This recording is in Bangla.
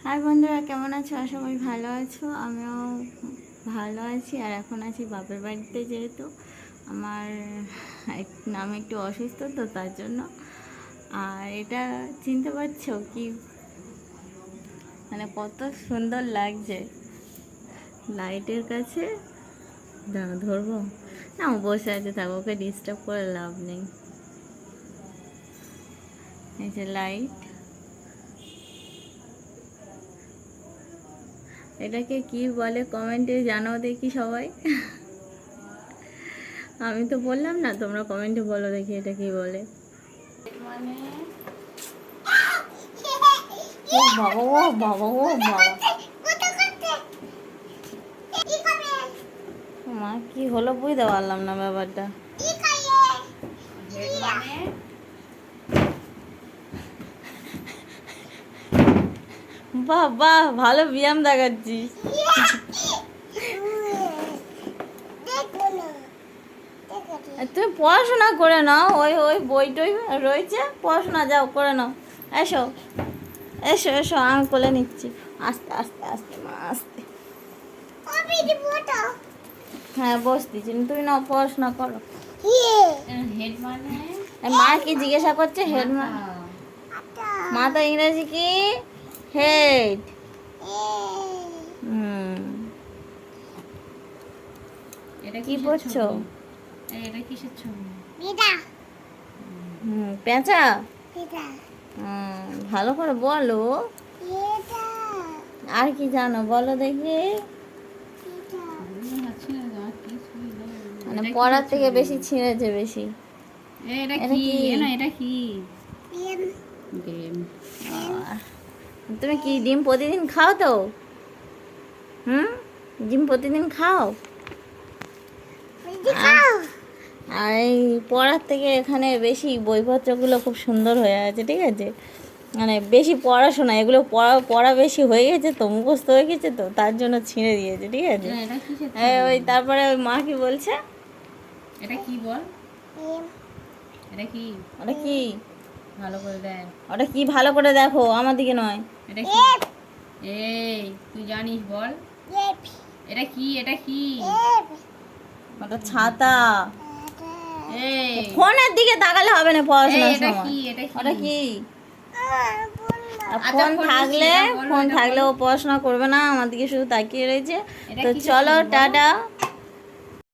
হাই বন্ধুরা, কেমন আছো? আশা করি ভালো আছো। আমিও ভালো আছি। আর এখন আছি বাপের বাড়িতে, যেহেতু আমার আমি একটু অসুস্থ, তো তার জন্য। আর এটা চিনতে পারছো কি, মানে কত সুন্দর লাগছে লাইটের কাছে। ধরবো না, ও বসে আছে, থাকো, ওকে ডিস্টার্ব করে লাভ নেই। এই যে লাইট, এটাকে কি বলে কমেন্টে জানাও দেখি সবাই। আমি তো বললাম না, তোমরা কমেন্টে বলো দেখি এটা কি বলে। মানে ও বাবা, ও বাবা, ও বাবা, মা কি হলো বুঝতে পারলাম না ব্যাপারটা। বাহ বাহ, ভালো ব্যায়াম দেখাচ্ছিস। তুমি পড়াশোনা করে নাও, ওই ওই বই টই রয়েছে, পড়াশোনা যাও করে নাও। এসো এসো এসো, আমি কোলে নিচ্ছি। আস্তে আস্তে আস্তে মা, আস্তে। হ্যাঁ বসতেছি, তুমি নাও, পড়াশোনা করো। হেড মানে মা কি জিজ্ঞাসা করছে? হেড মানে মাথা, ইংরেজি কি? হেড। এটা কি পড়ছো? এটা কিসের ছবি? পেঁচা। ভালো করে বলো। আর কি জানো বলো দেখি। মানে পড়ার থেকে বেশি ছিঁড়েছে বেশি। এটা কি? এটা কি? ডিম। তুমি কি ডিম প্রতিদিন খাও তো? ডিম প্রতিদিন খাও? আর এই পড়ার থেকে এখানে বেশি বইপত্রগুলো খুব সুন্দর হয়ে আছে, ঠিক আছে? মানে বেশি পড়াশোনা, এগুলো পড়া বেশি হয়ে গেছে তো, মুখস্থ হয়ে গেছে তো, তার জন্য ছিঁড়ে দিয়েছে, ঠিক আছে? ওই তারপরে ওই মা কি বলছে? এটা কি বল? এটা কি? ওটা কি? ভালো করে দেখ। ওটা কি ভালো করে দেখো, আমার দিকে নয়। এটা কি? এই তুই জানিস বল। এটা কি? এটা কি? ওটা ছাতা। এই ফোনের দিকে তাকালে হবে না পড়াশোনার সময়। ওটা কি? ফোন থাকলে ও পড়াশোনা করবে না, আমার দিকে শুধু তাকিয়ে রয়েছে। তো চলো, টাটা।